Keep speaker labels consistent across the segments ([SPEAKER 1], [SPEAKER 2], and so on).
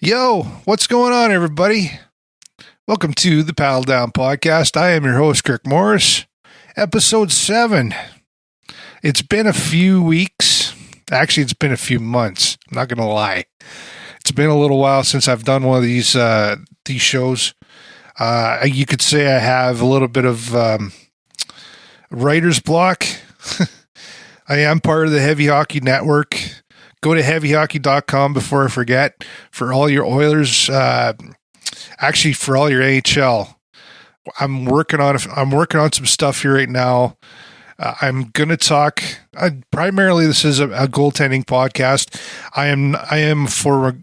[SPEAKER 1] Yo, what's going on, everybody? Welcome to the Paddle Down Podcast. I am your host, Kirk Morris. Episode 7. It's been a few weeks. Actually, it's been a few months. I'm not going to lie. It's been a little while since I've done one of these shows. You could say I have a little bit of writer's block. I am part of the Heavy Hockey Network. Go to heavyhockey.com before I forget for all your Oilers, actually for all your AHL. I'm working on some stuff here right now. I'm going to talk primarily this is a goaltending podcast. I am for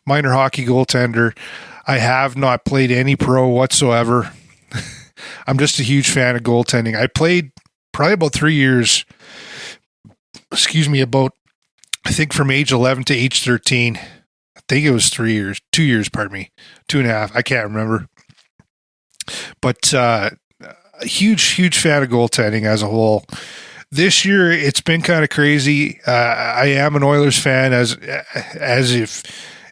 [SPEAKER 1] minor hockey goaltender. I have not played any pro whatsoever. I'm just a huge fan of goaltending. I played probably about 3 years. I think from age 11 to age 13. I think it was 2 years, 2.5. I can't remember. But a huge fan of goaltending as a whole. This year, it's been kind of crazy. I am an Oilers fan, as if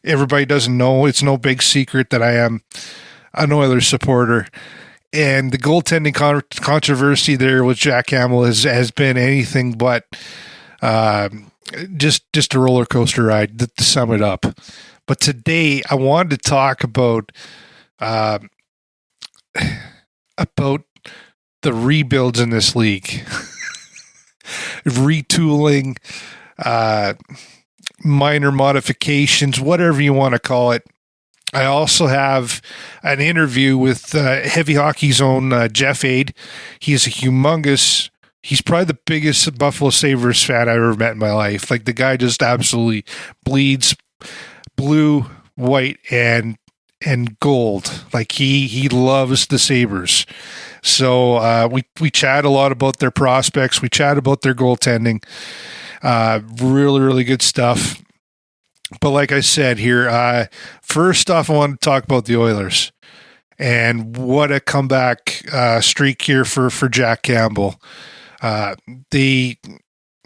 [SPEAKER 1] everybody doesn't know. It's no big secret that I am an Oilers supporter. And the goaltending controversy there with Jack Campbell has been anything but just a roller coaster ride to sum it up. But today I wanted to talk about the rebuilds in this league, retooling, minor modifications, whatever you want to call it. I also have an interview with Heavy Hockey's own Jeff Aid. He's probably the biggest Buffalo Sabres fan I've ever met in my life. Like, the guy just absolutely bleeds blue, white, and gold. Like, he loves the Sabres. So we chat a lot about their prospects. We chat about their goaltending. Really good stuff. But like I said here, first off, I want to talk about the Oilers. And what a comeback streak here for Jack Campbell. He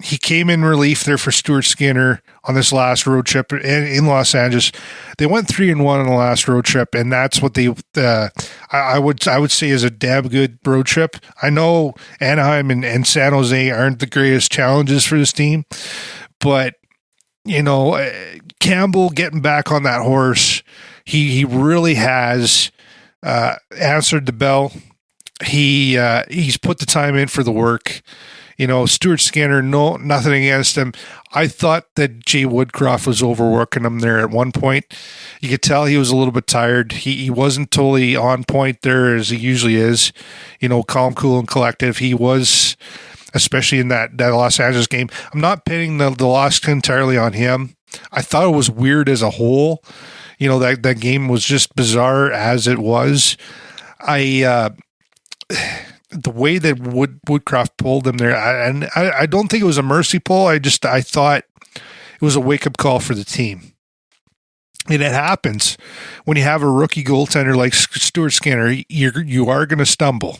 [SPEAKER 1] came in relief there for Stuart Skinner on this last road trip in Los Angeles. They went 3-1 on the last road trip, and that's what I would say is a damn good road trip. I know Anaheim and San Jose aren't the greatest challenges for this team, but Campbell getting back on that horse, he really has answered the bell. He's put the time in for the work. Stuart Skinner, nothing against him. I thought that Jay Woodcroft was overworking him there at one point. You could tell he was a little bit tired. He wasn't totally on point there as he usually is. Calm, cool, and collective. He was, especially in that Los Angeles game. I'm not pinning the loss entirely on him. I thought it was weird as a whole. That game was just bizarre as it was. The way that Woodcroft pulled him there, I don't think it was a mercy pull. I thought it was a wake-up call for the team. And it happens when you have a rookie goaltender like Stuart Skinner. You are going to stumble.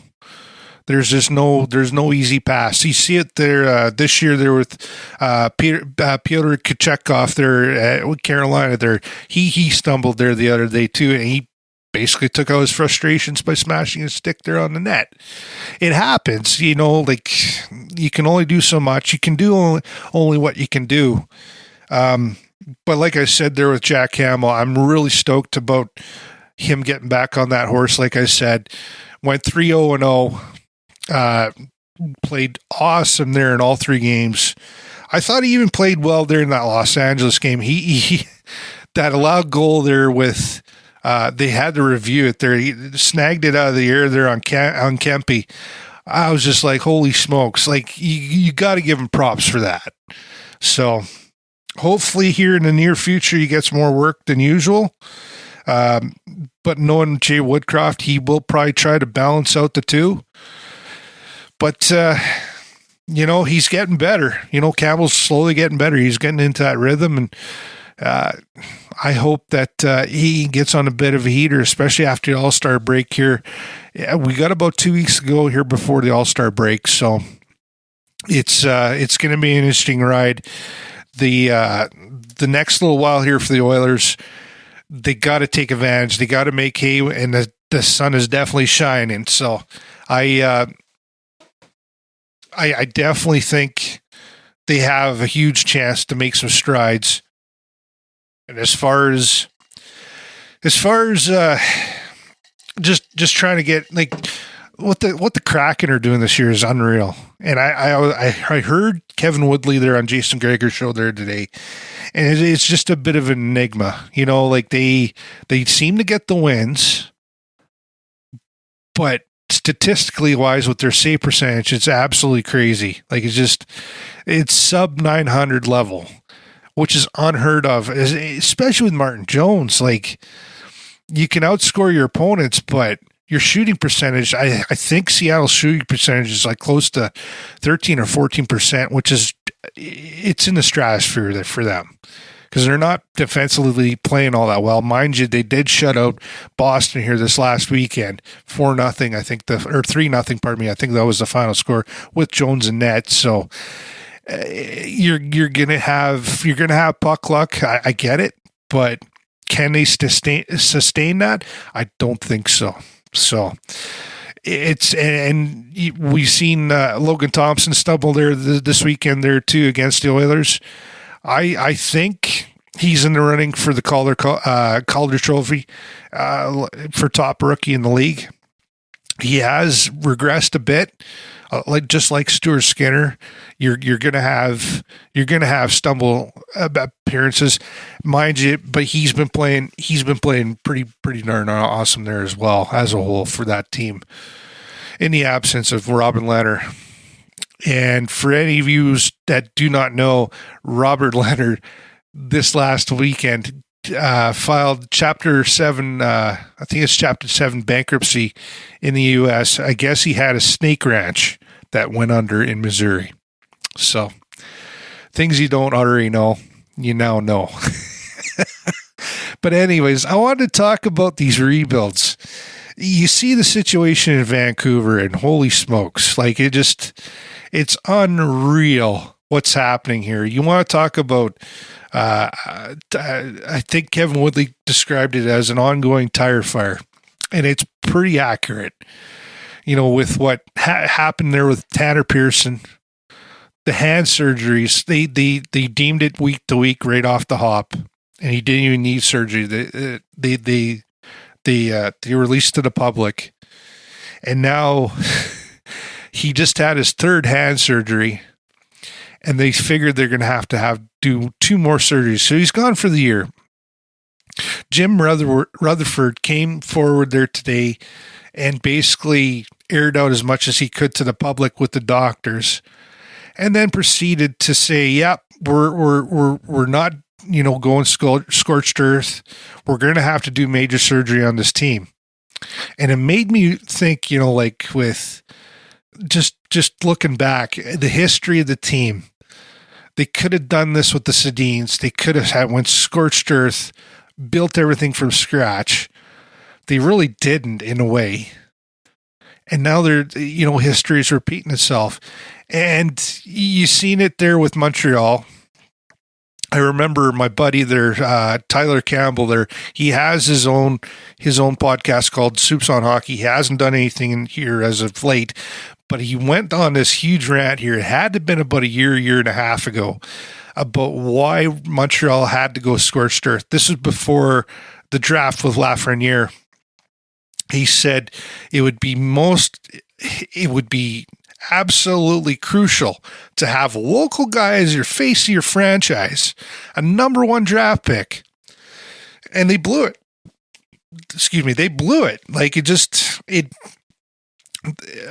[SPEAKER 1] There's no easy pass. You see it there this year there with Pyotr Kochetkov there with Carolina there. He stumbled there the other day too, and he basically took out his frustrations by smashing his stick there on the net. It happens, like you can only do so much. You can do only what you can do. But like I said there with Jack Campbell, I'm really stoked about him getting back on that horse. Like I said, went 3-0-0. Played awesome there in all 3 games. I thought he even played well there in that Los Angeles game. He that allowed goal there with they had to review it there. He snagged it out of the air there on Kempe. I was just like, holy smokes! Like you got to give him props for that. So hopefully here in the near future he gets more work than usual. But knowing Jay Woodcroft, he will probably try to balance out the two. But, he's getting better. Campbell's slowly getting better. He's getting into that rhythm. And I hope that he gets on a bit of a heater, especially after the All-Star break here. Yeah, we got about 2 weeks to go here before the All-Star break. So it's going to be an interesting ride. the next little while here for the Oilers, they got to take advantage. They got to make hay, and the sun is definitely shining. So I definitely think they have a huge chance to make some strides. And as far as just trying to get like what the Kraken are doing this year is unreal. And I heard Kevin Woodley there on Jason Gregor's show there today, and it's just a bit of an enigma. You know, like they seem to get the wins, but statistically wise, with their save percentage, it's absolutely crazy. Like it's sub 900 level, which is unheard of, especially with Martin Jones. Like, you can outscore your opponents, but your shooting percentage, I think Seattle's shooting percentage is like close to 13 or 14%, which is, it's in the stratosphere there for them because they're not defensively playing all that well. Mind you, they did shut out Boston here this last weekend, 4-0. I think or 3-0. Pardon me. I think that was the final score with Jones and net. So you're gonna have puck luck. I get it, but can they sustain that? I don't think so. So and we've seen Logan Thompson stumble there this weekend there too against the Oilers. I think he's in the running for the Calder Trophy for top rookie in the league. He has regressed a bit, like Stuart Skinner. You're gonna have stumble appearances, mind you. But he's been playing pretty darn awesome there as well as a whole for that team. In the absence of Robin Leonard. And for any of you that do not know, Robert Leonard this last weekend filed Chapter 7, I think it's Chapter 7 bankruptcy in the U.S. I guess he had a snake ranch that went under in Missouri. So, things you don't already know, you now know. But anyways, I wanted to talk about these rebuilds. You see the situation in Vancouver, and holy smokes, like it's unreal what's happening here. You want to talk about, I think Kevin Woodley described it as an ongoing tire fire, and it's pretty accurate. You know, with what happened there with Tanner Pearson, the hand surgeries, they deemed it week to week right off the hop, and he didn't even need surgery. They released to the public, and now he just had his third hand surgery, and they figured they're going to have do 2 more surgeries. So he's gone for the year. Jim Rutherford came forward there today and basically aired out as much as he could to the public with the doctors, and then proceeded to say, "Yep, we're not, going scorched earth. We're going to have to do major surgery on this team." And it made me think, like with just looking back, the history of the team, they could have done this with the Sedins. They could have went scorched earth, built everything from scratch. They really didn't, in a way. And now history is repeating itself. And you've seen it there with Montreal. I remember my buddy there, Tyler Campbell there, he has his own podcast called Soups on Hockey. He hasn't done anything in here as of late, but he went on this huge rant here. It had to have been about a year and a half ago about why Montreal had to go scorched earth. This was before the draft with Lafreniere. He said it would be absolutely crucial to have a local guy as your face of your franchise, a number 1 draft pick. And they blew it. They blew it. Like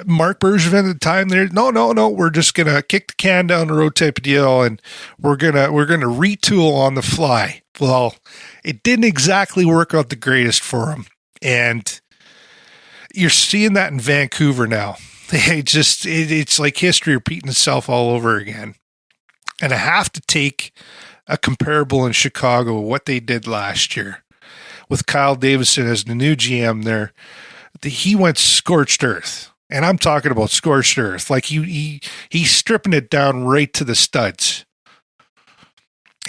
[SPEAKER 1] Mark Bergevin at the time there, no, we're just going to kick the can down the road type of deal, and we're going to retool on the fly. Well, it didn't exactly work out the greatest for him. And you're seeing that in Vancouver now. It's like history repeating itself all over again. And I have to take a comparable in Chicago, what they did last year with Kyle Davidson as the new GM there. He went scorched earth. And I'm talking about scorched earth. Like he's stripping it down right to the studs.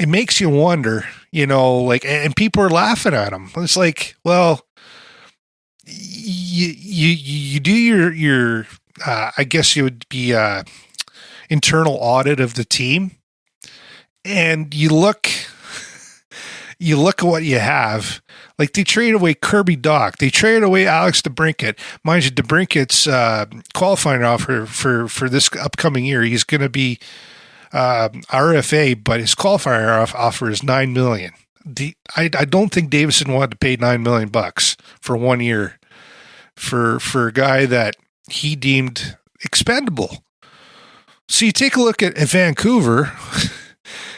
[SPEAKER 1] it makes you wonder, like, and people are laughing at him. It's like, well, you do your I guess you would be internal audit of the team, and you look at what you have. Like, they traded away Kirby Dach. They traded away Alex DeBrincat. Mind you, DeBrincat's qualifying offer for this upcoming year. He's going to be RFA, but his qualifying offer is $9 million. I don't think Davison wanted to pay $9 million for 1 year for a guy that he deemed expendable. So you take a look at Vancouver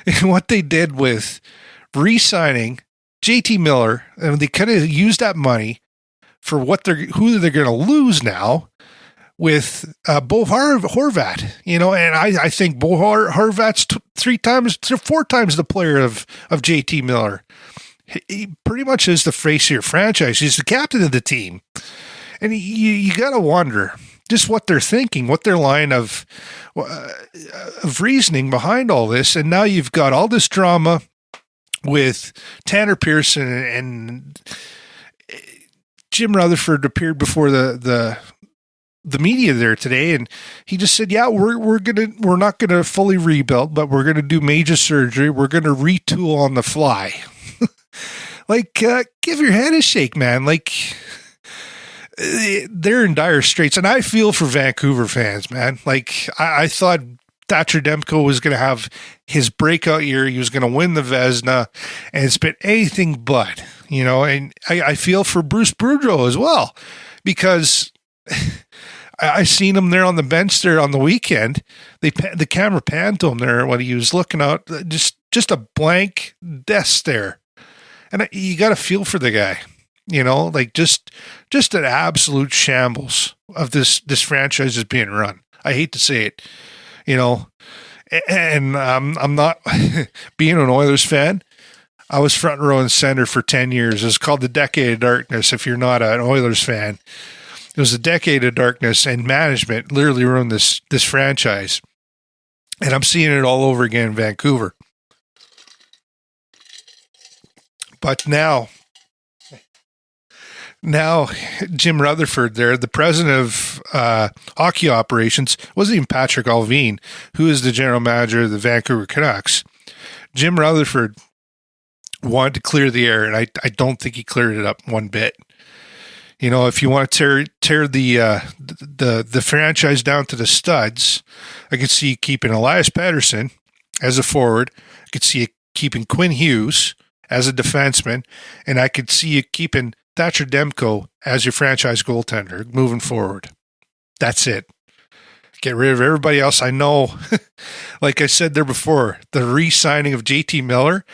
[SPEAKER 1] and what they did with re-signing JT Miller, and they kind of used that money for who they're going to lose now with Bo Horvat, and I think Bo Horvat's 4 times the player of JT Miller. He pretty much is the face of your franchise. He's the captain of the team, and you got to wonder just what they're thinking, what their line of reasoning behind all this. And now you've got all this drama with Tanner Pearson, and Jim Rutherford appeared before the media there today, and he just said, "Yeah, we're not gonna fully rebuild, but we're gonna do major surgery. We're gonna retool on the fly." Like, give your head a shake, man. Like, they're in dire straits, and I feel for Vancouver fans, man. Like, I thought Thatcher Demko was going to have his breakout year. He was going to win the Vezina, and it's been anything but, and I feel for Bruce Boudreau as well, because I seen him there on the bench there on the weekend. The camera panned to him there when he was looking out, just a blank desk there. And you got to feel for the guy, like just an absolute shambles of this franchise is being run. I hate to say it. And I'm not being an Oilers fan. I was front row and center for 10 years. It's called the Decade of Darkness. If you're not an Oilers fan, it was a decade of darkness, and management literally ruined this franchise. And I'm seeing it all over again in Vancouver. But now Jim Rutherford there, the president of hockey operations, wasn't even Patrick Allvin, who is the general manager of the Vancouver Canucks. Jim Rutherford wanted to clear the air, and I don't think he cleared it up one bit. If you want to tear the franchise down to the studs, I could see you keeping Elias Pettersson as a forward. I could see you keeping Quinn Hughes as a defenseman, and I could see you keeping Thatcher Demko as your franchise goaltender moving forward. That's it. Get rid of everybody else. I know, like I said there before, the re-signing of JT Miller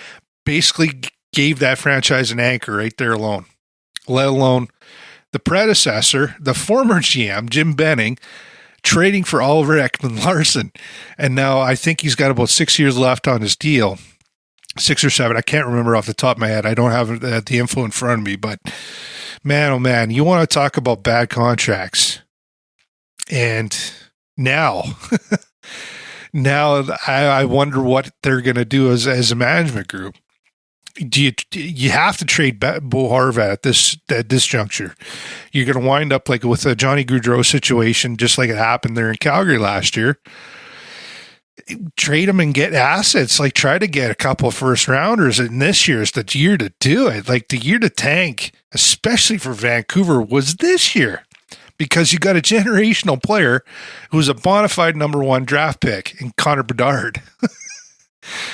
[SPEAKER 1] basically gave that franchise an anchor right there alone, let alone the predecessor, the former GM, Jim Benning, trading for Oliver Ekman-Larsson. And now I think he's got about 6 years left on his deal. 6 or 7. I can't remember off the top of my head. I don't have the info in front of me, but man, oh man, you want to talk about bad contracts. And now, I wonder what they're going to do as a management group. Do you have to trade Bo Horvat at this juncture? You're going to wind up like with a Johnny Gaudreau situation, just like it happened there in Calgary last year. Trade them and get assets. Like, try to get a couple of first rounders. And this year is the year to do it. Like, the year to tank, especially for Vancouver, was this year, because you got a generational player who's a bona fide number 1 draft pick in Connor Bedard.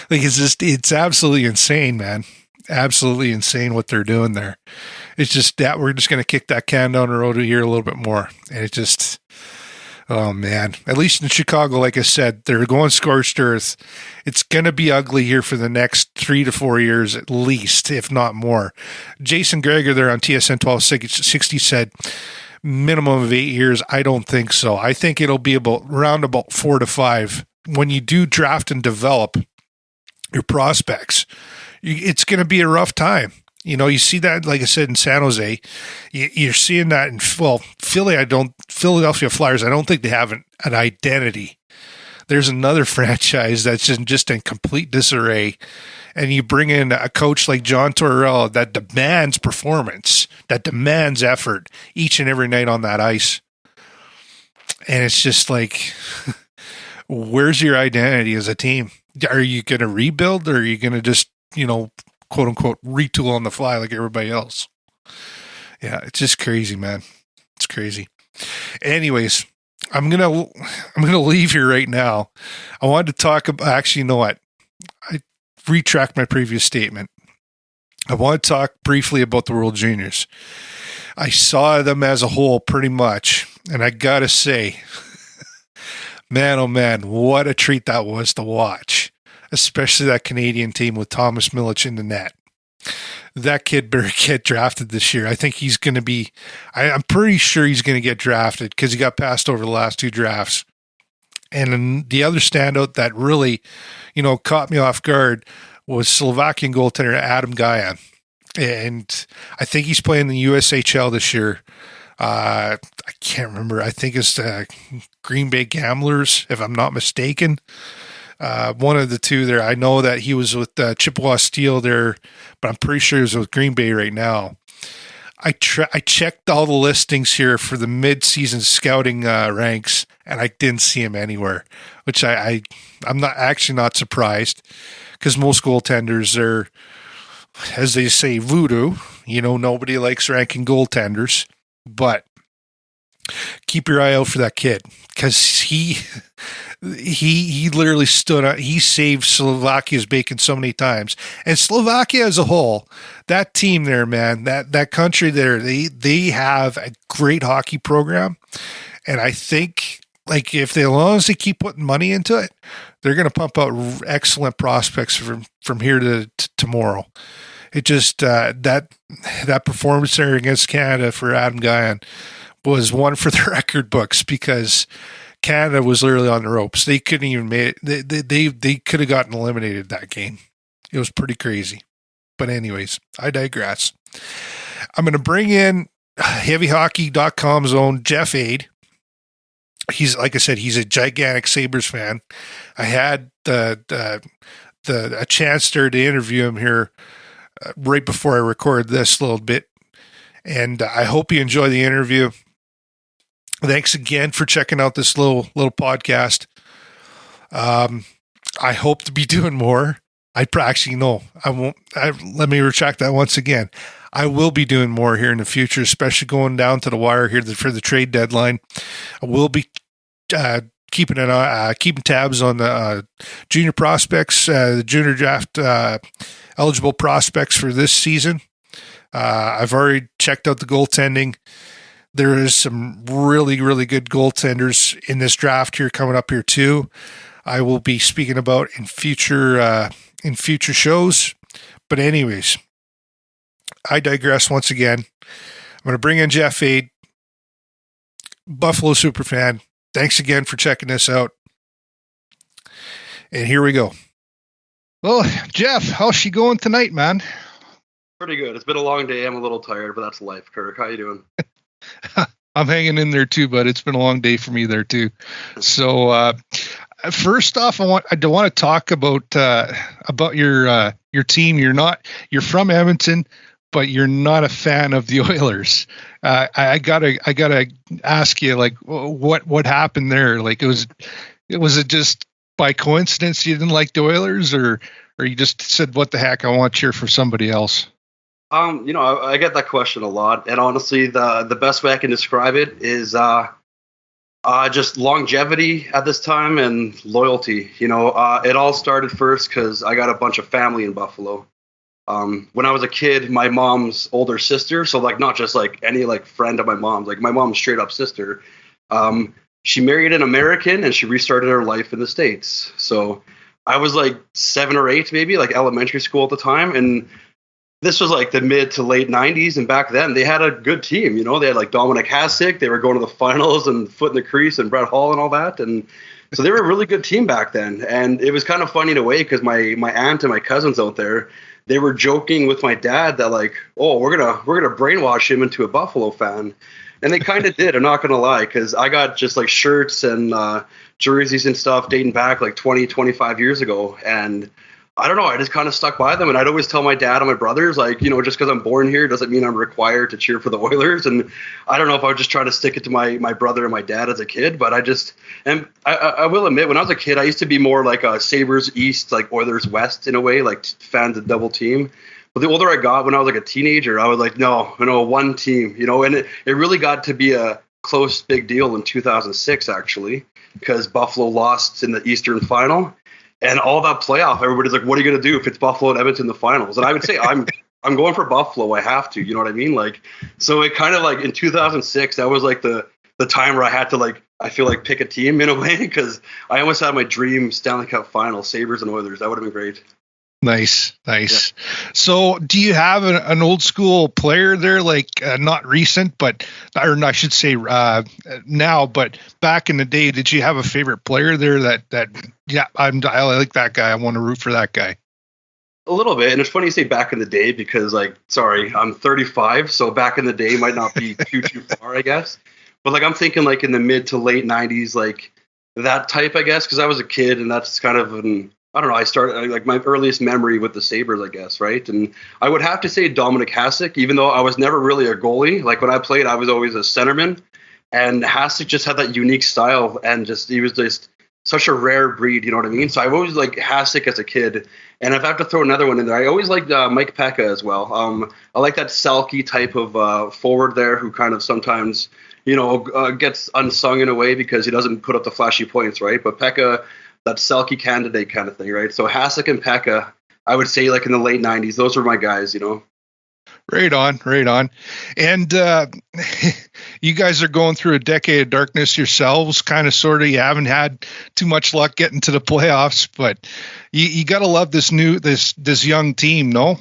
[SPEAKER 1] Like, it's absolutely insane, man. Absolutely insane what they're doing there. It's just that we're just going to kick that can down the road here a little bit more. And it just, oh man, at least in Chicago, like I said, they're going scorched earth. It's going to be ugly here for the next 3 to 4 years at least, if not more. Jason Gregor there on TSN 1260 said minimum of 8 years. I don't think so. I think it'll be around about 4 to 5 when you do draft and develop your prospects. It's going to be a rough time. You see that, like I said, in San Jose. You're seeing that in, Philadelphia Flyers. I don't think they have an identity. there's another franchise that's just in complete disarray, and you bring in a coach like John Tortorella that demands performance, that demands effort each and every night on that ice. And it's just like, where's your identity as a team? Are you going to rebuild, or are you going to just, quote unquote, retool on the fly like everybody else? Yeah, it's just crazy, man. It's crazy. Anyways, I'm gonna leave here right now. I wanted to talk about, actually, you know what? I retract my previous statement. I want to talk briefly about the World Juniors. I saw them as a whole pretty much, and I gotta say, man, oh man, what a treat that was to watch, especially that Canadian team with Thomas Milic in the net. That kid better get drafted this year. I think he's going to be, I'm pretty sure he's going to get drafted because he got passed over the last 2 drafts. And then the other standout that really, caught me off guard was Slovakian goaltender Adam Gajan. And I think he's playing the USHL this year. I can't remember. I think it's the Green Bay Gamblers, if I'm not mistaken. One of the two there. I know that he was with Chippewa Steel there, but I'm pretty sure he was with Green Bay right now. I checked all the listings here for the mid-season scouting ranks, and I didn't see him anywhere, which I'm not surprised, because most goaltenders are, as they say, voodoo. Nobody likes ranking goaltenders, but keep your eye out for that kid, because he literally stood out. He saved Slovakia's bacon so many times. And Slovakia as a whole, that team there, man, that country there, they have a great hockey program. And I think, like, as long as they keep putting money into it, they're going to pump out excellent prospects from here to tomorrow. It just, that performance there against Canada for Adam Gajan was one for the record books, because Canada was literally on the ropes. They couldn't even make it. They could have gotten eliminated that game. It was pretty crazy. But anyways, I digress. I'm going to bring in HeavyHockey.com's own Jeff Aid. He's, like I said, he's a gigantic Sabres fan. I had a chance there to interview him here right before I recorded this little bit. And I hope you enjoy the interview. Thanks again for checking out this little podcast. I hope to be doing more. I won't. Let me retract that once again. I will be doing more here in the future, especially going down to the wire here for the trade deadline. I will be keeping tabs on the junior prospects, the junior draft eligible prospects for this season. I've already checked out the goaltending. There is some really, really good goaltenders in this draft here coming up here too. I will be speaking about in future shows. But anyways, I digress once again. I'm going to bring in Jeff Aid, Buffalo superfan. Thanks again for checking this out. And here we go. Well, Jeff, how's she going tonight, man?
[SPEAKER 2] Pretty good. It's been a long day. I'm a little tired, but that's life. Kirk, how you doing?
[SPEAKER 1] I'm hanging in there too, but it's been a long day for me there too. So first off, I want to talk about your team. You're from Edmonton, but you're not a fan of the Oilers. I gotta ask you, like, what happened there? Like, was it just by coincidence you didn't like the Oilers, or you just said, what the heck, I want to cheer for somebody else?
[SPEAKER 2] I get that question a lot, and honestly, the best way I can describe it is just longevity at this time and loyalty. It all started first because I got a bunch of family in Buffalo. When I was a kid, my mom's older sister, so like not just like any like friend of my mom's, like my mom's straight up sister, she married an American and she restarted her life in the States. So I was like 7 or 8, maybe, like elementary school at the time, and this was like the mid to late 90s, and back then they had a good team. They had like Dominic Hasek. They were going to the finals and foot in the crease, and Brett Hall and all that. And so they were a really good team back then. And it was kind of funny in a way because my aunt and my cousins out there, they were joking with my dad that like, oh, we're gonna brainwash him into a Buffalo fan. And they kind of did, I'm not going to lie, because I got just like shirts and jerseys and stuff dating back like 20, 25 years ago. And I don't know, I just kind of stuck by them. And I'd always tell my dad and my brothers, like, you know, just because I'm born here doesn't mean I'm required to cheer for the Oilers. And I don't know if I was just trying to stick it to my brother and my dad as a kid, but I will admit, when I was a kid, I used to be more like a Sabres East, like Oilers West in a way, like fans of double team. But the older I got, when I was like a teenager, I was like, no, one team, you know, and it really got to be a close, big deal in 2006, actually, because Buffalo lost in the Eastern Final. And all that playoff, everybody's like, what are you going to do if it's Buffalo and Edmonton in the finals? And I would say I'm going for Buffalo. I have to, you know what I mean? Like, so it kind of like in 2006, that was like the time where I had to like, I feel like pick a team in a way, because I almost had my dream Stanley Cup final, Sabres and Oilers. That would have been great.
[SPEAKER 1] Nice. Yeah. So do you have an old school player there, like not recent, or I should say now, but back in the day, did you have a favorite player there that yeah, I like that guy, I want to root for that guy?
[SPEAKER 2] A little bit. And it's funny you say back in the day, because like, sorry, I'm 35. So back in the day might not be too far, I guess. But like, I'm thinking like in the mid to late 90s, like that type, I guess, because I was a kid, and that's kind of I don't know. I started like my earliest memory with the Sabres, I guess, right? And I would have to say Dominik Hasek, even though I was never really a goalie. Like when I played, I was always a centerman, and Hasek just had that unique style, and he was just such a rare breed. You know what I mean? So I've always liked Hasek as a kid, and if I have to throw another one in there, I always liked Mike Peca as well. I like that Selke type of forward there, who kind of sometimes, you know, gets unsung in a way because he doesn't put up the flashy points, right? But Peca, that Selke candidate kind of thing, right? So Hasek and Peca, I would say like in the late 90s, those were my guys, you know.
[SPEAKER 1] Right on. And you guys are going through a decade of darkness yourselves, kind of, sort of. You haven't had too much luck getting to the playoffs, but you got to love this young team, no?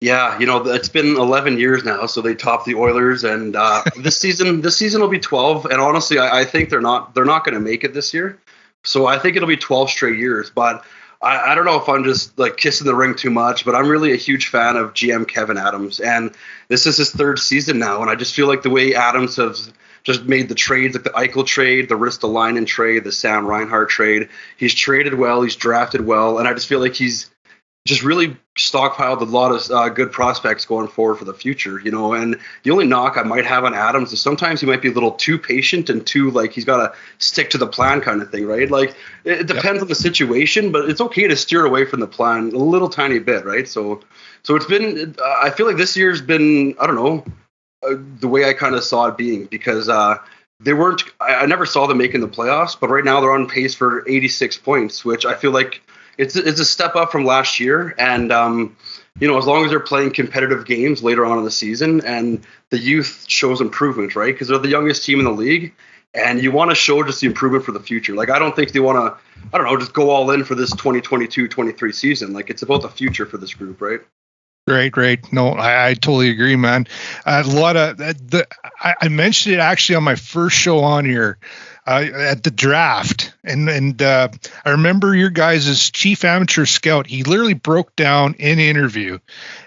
[SPEAKER 2] Yeah, you know, it's been 11 years now, so they topped the Oilers, and this season will be 12. And honestly, I think they're not going to make it this year. So I think it'll be 12 straight years. But I don't know if I'm just like kissing the ring too much, but I'm really a huge fan of GM Kevin Adams. And this is his third season now. And I just feel like the way Adams has just made the trades, like the Eichel trade, the Ristolainen trade, the Sam Reinhart trade, he's traded well, he's drafted well. And I just feel like he's just really stockpiled a lot of good prospects going forward for the future, you know. And the only knock I might have on Adams is sometimes he might be a little too patient and too like he's got to stick to the plan kind of thing, right? Like it depends on the situation, but it's okay to steer away from the plan a little tiny bit, right? So it's been, I feel like this year's been, I don't know, the way I kind of saw it being, because they weren't, I never saw them making the playoffs, but right now they're on pace for 86 points, which I feel like it's a step up from last year. And, you know, as long as they're playing competitive games later on in the season and the youth shows improvement, right? Because they're the youngest team in the league, and you want to show just the improvement for the future. Like, I don't think they want to, I don't know, just go all in for this 2022-23 season. Like, it's about the future for this group, right?
[SPEAKER 1] Right. No, I totally agree, man. A lot of I mentioned it actually on my first show on here at the draft, and I remember your guys' chief amateur scout. He literally broke down in an interview,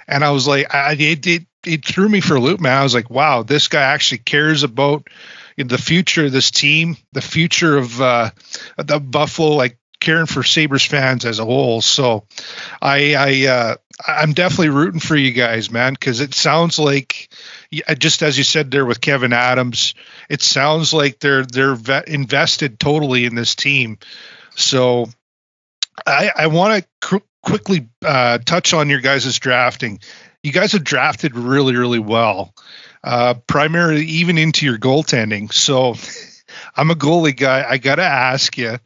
[SPEAKER 1] and I was like, it threw me for a loop, man. I was like, wow, this guy actually cares about the future of this team, the future of the Buffalo, like caring for Sabres fans as a whole. So I'm definitely rooting for you guys, man, because it sounds like, just as you said there with Kevin Adams, it sounds like they're invested totally in this team. So I want to quickly touch on your guys' drafting. You guys have drafted really, really well, primarily even into your goaltending. So I'm a goalie guy. I got to ask you,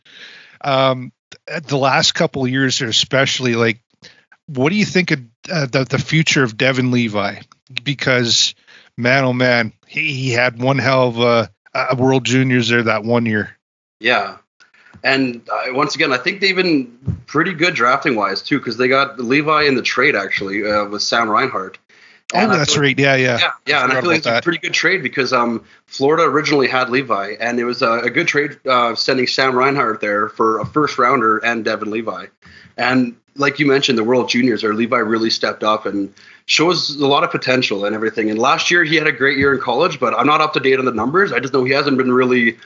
[SPEAKER 1] the last couple of years here, especially, like, what do you think of the future of Devon Levi? Because, man, oh man, he had one hell of a World Juniors there that 1 year.
[SPEAKER 2] Yeah. And once again, I think they've been pretty good drafting wise too, because they got Levi in the trade actually with Sam Reinhart.
[SPEAKER 1] And that's right. Yeah.
[SPEAKER 2] And I feel like it's a pretty good trade because Florida originally had Levi, and it was a good trade sending Sam Reinhart there for a first rounder and Devon Levi. And like you mentioned, the World Juniors, or Levi really stepped up and shows a lot of potential and everything. And last year he had a great year in college, but I'm not up to date on the numbers. I just know he hasn't been really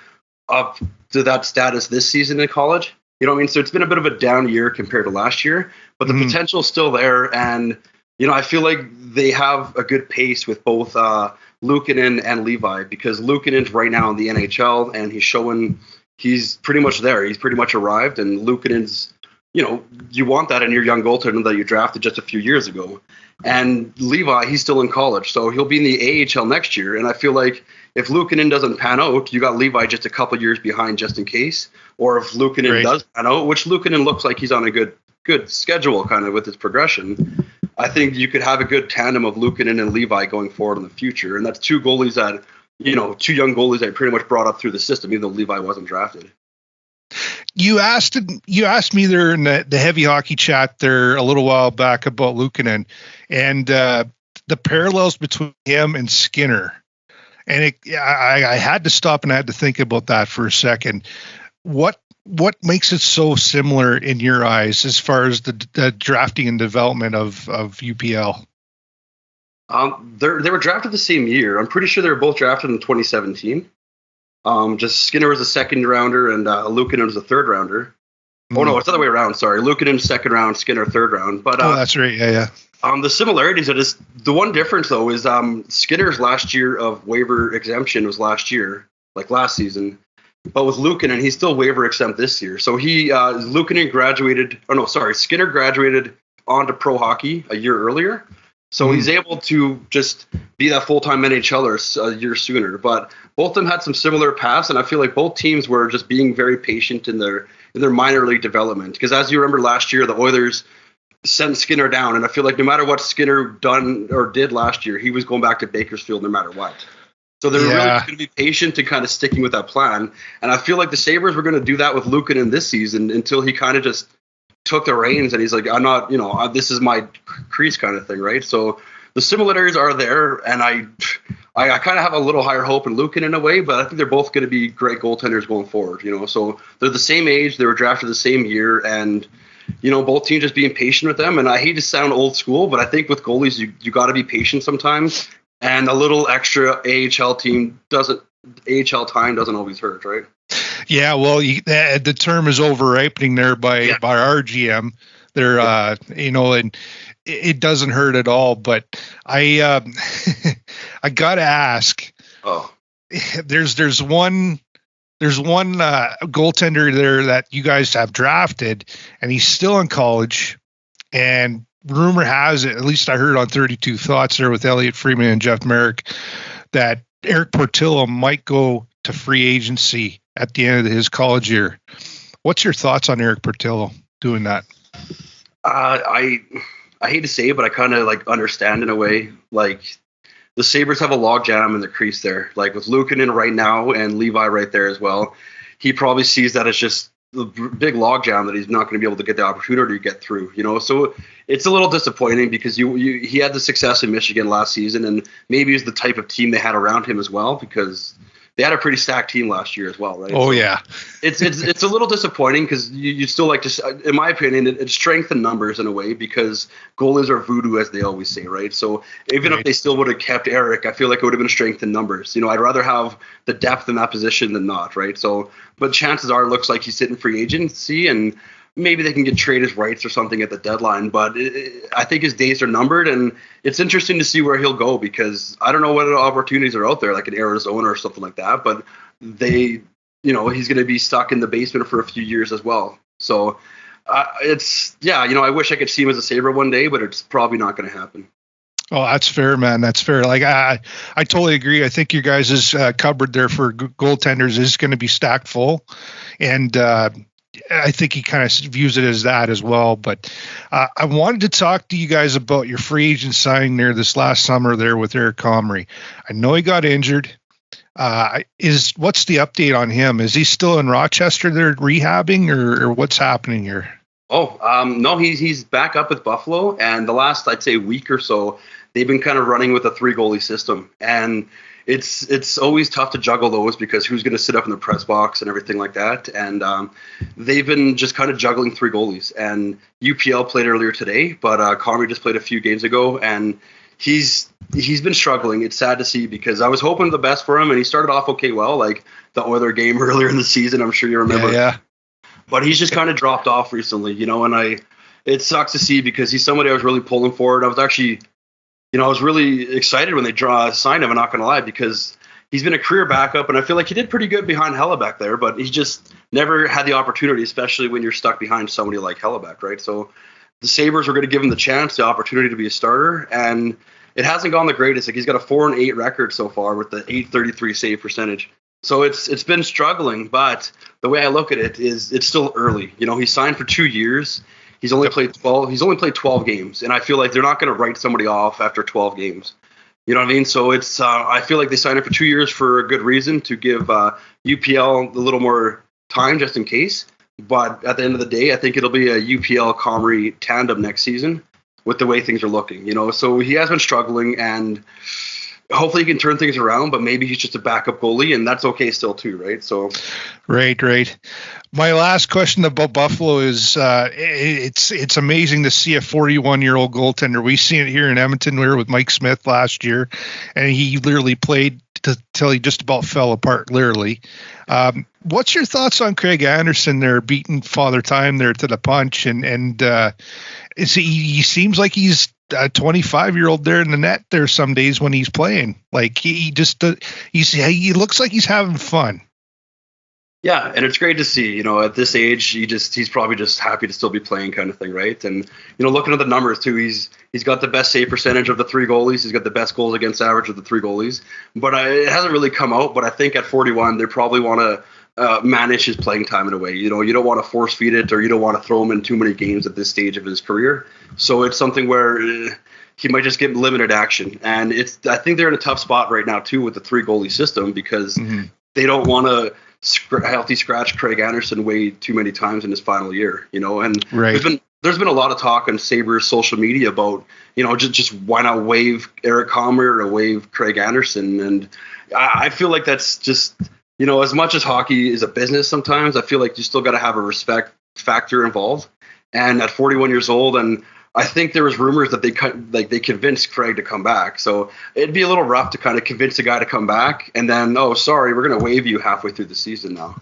[SPEAKER 2] up to that status this season in college. You know what I mean? So it's been a bit of a down year compared to last year, but the potential is still there. And, you know, I feel like they have a good pace with both Luukkonen and Levi, because Luukkonen's right now in the NHL and he's showing he's pretty much there. He's pretty much arrived, and Luukkonen's, you know, you want that in your young goaltender that you drafted just a few years ago. And Levi, he's still in college, so he'll be in the AHL next year. And I feel like if Luukkonen doesn't pan out, you got Levi just a couple years behind just in case. Or if Luukkonen does pan out, which Luukkonen looks like he's on a good schedule kind of with his progression, I think you could have a good tandem of Luukkonen and Levi going forward in the future. And that's two goalies that, you know, two young goalies that pretty much brought up through the system, even though Levi wasn't drafted.
[SPEAKER 1] You asked me there in the heavy hockey chat there a little while back about Luukkonen and the parallels between him and Skinner. And I had to stop and I had to think about that for a second. What makes it so similar in your eyes as far as the drafting and development of UPL?
[SPEAKER 2] They were drafted the same year. I'm pretty sure they were both drafted in 2017. Just Skinner was a second rounder and Luukkonen was a third rounder. Oh no, it's the other way around. Sorry, Luukkonen second round, Skinner third round. But
[SPEAKER 1] that's right. Yeah.
[SPEAKER 2] The similarities are just the one difference though is Skinner's last year of waiver exemption was last year, like last season. But with Luukkonen, he's still waiver exempt this year. So Luukkonen graduated. Oh no, sorry, Skinner graduated onto pro hockey a year earlier. So he's able to just be that full-time NHLer a year sooner. But both of them had some similar paths, and I feel like both teams were just being very patient in their minor league development. Because as you remember last year, the Oilers sent Skinner down, and I feel like no matter what Skinner done or did last year, he was going back to Bakersfield no matter what. So they were really going to be patient and kind of sticking with that plan. And I feel like the Sabres were going to do that with Luukkonen this season until he kind of just took the reins and he's like, I'm not, this is my crease kind of thing, right? So the similarities are there, and I kind of have a little higher hope in Luukkonen in a way, but I think they're both going to be great goaltenders going forward, So they're the same age, they were drafted the same year, and both teams just being patient with them. And I hate to sound old school, but I think with goalies, you got to be patient sometimes, and a little extra AHL time doesn't always hurt, right?
[SPEAKER 1] Yeah, well, the term is over-ripening there by our GM. They're, and it doesn't hurt at all. But I got to ask. Oh, there's one goaltender there that you guys have drafted, and he's still in college. And rumor has it, at least I heard on 32 Thoughts there with Elliot Freeman and Jeff Merrick, that Eric Portillo might go to free agency at the end of his college year. What's your thoughts on Eric Portillo doing that?
[SPEAKER 2] I hate to say it, but I kind of understand in a way. Like, the Sabres have a log jam in the crease there. Like with Luukkonen right now and Levi right there as well. He probably sees that as just the big log jam that he's not going to be able to get the opportunity to get through. So it's a little disappointing because he had the success in Michigan last season, and maybe it's the type of team they had around him as well, because they had a pretty stacked team last year as well, right?
[SPEAKER 1] Oh, so yeah.
[SPEAKER 2] It's a little disappointing because you still like to, in my opinion, it's strength in numbers in a way, because goalies are voodoo, as they always say, right? So even if they still would have kept Eric, I feel like it would have been strength in numbers. I'd rather have the depth in that position than not, right? So, but chances are it looks like he's sitting free agency, and maybe they can trade his rights or something at the deadline, but I think his days are numbered, and it's interesting to see where he'll go, because I don't know what opportunities are out there, like in Arizona or something like that, but he's going to be stuck in the basement for a few years as well. So I wish I could see him as a Sabre one day, but it's probably not going to happen.
[SPEAKER 1] Oh, that's fair, man. That's fair. Like I totally agree. I think your guys' cupboard there for goaltenders is going to be stacked full, and I think he kind of views it as that as well. But I wanted to talk to you guys about your free agent signing there this last summer there with Eric Comrie. I know he got injured. What's the update on him? Is he still in Rochester there rehabbing, or what's happening here?
[SPEAKER 2] No, he's back up with Buffalo, and the last, I'd say, week or so, they've been kind of running with a 3-goalie system. And it's always tough to juggle those because who's going to sit up in the press box and everything like that. And they've been just kind of juggling three goalies. And UPL played earlier today, but Comrie just played a few games ago, and he's been struggling. It's sad to see because I was hoping the best for him, and he started off okay well, like the Oiler game earlier in the season. I'm sure you remember.
[SPEAKER 1] Yeah.
[SPEAKER 2] But he's just kind of dropped off recently, and it sucks to see because he's somebody I was really pulling for. And I was actually, I was really excited when they signed him, I'm not going to lie, because he's been a career backup, and I feel like he did pretty good behind Hellebuck there, but he just never had the opportunity, especially when you're stuck behind somebody like Hellebuck, right? So the Sabres were going to give him the chance, the opportunity to be a starter, and it hasn't gone the greatest. Like, he's got a 4-8 record so far with the .833 save percentage. So it's been struggling, but the way I look at it is it's still early. He signed for 2 years. He's only played 12. He's only played 12 games, and I feel like they're not going to write somebody off after 12 games. You know what I mean? So it's I feel like they signed him for 2 years for a good reason, to give UPL a little more time just in case. But at the end of the day, I think it'll be a UPL Comrie tandem next season with the way things are looking. So he has been struggling, and hopefully he can turn things around, but maybe he's just a backup goalie, and that's okay still too, right? So,
[SPEAKER 1] right. My last question about Buffalo is it's amazing to see a 41-year-old goaltender. We seen it here in Edmonton. We were with Mike Smith last year, and he literally played till he just about fell apart, literally. What's your thoughts on Craig Anderson there, beating Father Time there to the punch, and he seems like he's a 25-year-old there in the net there some days when he's playing. Like, he he looks like he's having fun.
[SPEAKER 2] Yeah, and it's great to see, at this age, he's probably just happy to still be playing, kind of thing, right? And, looking at the numbers too, he's got the best save percentage of the three goalies. He's got the best goals against average of the three goalies. But it hasn't really come out. But I think at 41, they probably want to manage his playing time in a way. You don't want to force feed it, or you don't want to throw him in too many games at this stage of his career. So it's something where he might just get limited action. And I think they're in a tough spot right now too with the three goalie system, because they don't want to healthy scratch Craig Anderson way too many times in his final year, and
[SPEAKER 1] right.
[SPEAKER 2] There's been a lot of talk on Sabres social media about, just why not waive Eric Comrie or waive Craig Anderson. And I feel like that's just, as much as hockey is a business sometimes, I feel like you still got to have a respect factor involved. And at 41 years old, and I think there was rumors that they convinced Craig to come back. So it'd be a little rough to kind of convince a guy to come back, and then, oh, sorry, we're going to waive you halfway through the season now.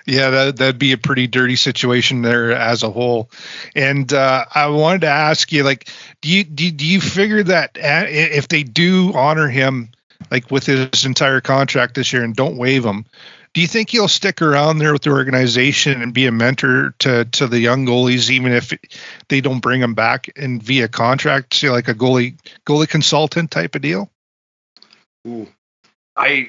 [SPEAKER 1] Yeah, that'd be a pretty dirty situation there as a whole. And I wanted to ask you, like, do you figure that if they do honor him, like with his entire contract this year, and don't waive him, do you think he'll stick around there with the organization and be a mentor to the young goalies, even if they don't bring him back and via contract, say like a goalie consultant type of deal?
[SPEAKER 2] Ooh, I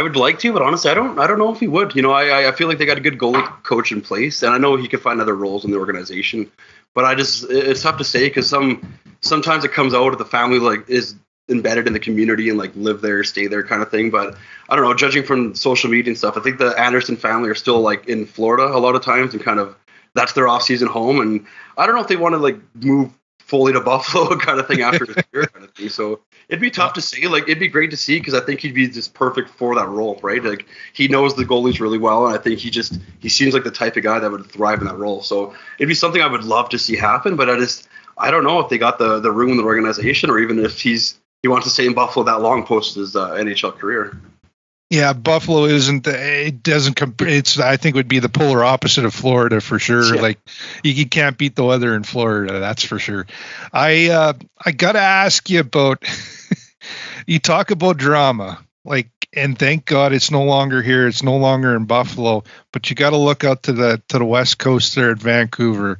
[SPEAKER 2] would like to, but honestly, I don't know if he would. I feel like they got a good goalie coach in place, and I know he could find other roles in the organization. But it's tough to say, because sometimes it comes out of the family like is embedded in the community and like live there, stay there kind of thing. But I don't know, judging from social media and stuff, I think the Anderson family are still like in Florida a lot of times, and kind of that's their off-season home. And I don't know if they want to like move fully to Buffalo kind of thing after his career kind of thing. So it'd be tough to say. Like, it'd be great to see, because I think he'd be just perfect for that role, right? Like, he knows the goalies really well, and I think he seems like the type of guy that would thrive in that role. So it'd be something I would love to see happen, but I don't know if they got the room in the organization, or even if he wants to stay in Buffalo that long post his NHL career.
[SPEAKER 1] Yeah, Buffalo isn't. It doesn't. It's. I think would be the polar opposite of Florida for sure. Yeah. Like, you can't beat the weather in Florida. That's for sure. I gotta ask you about. You talk about drama, like, and thank God it's no longer here. It's no longer in Buffalo. But you got to look out to the West Coast there at Vancouver,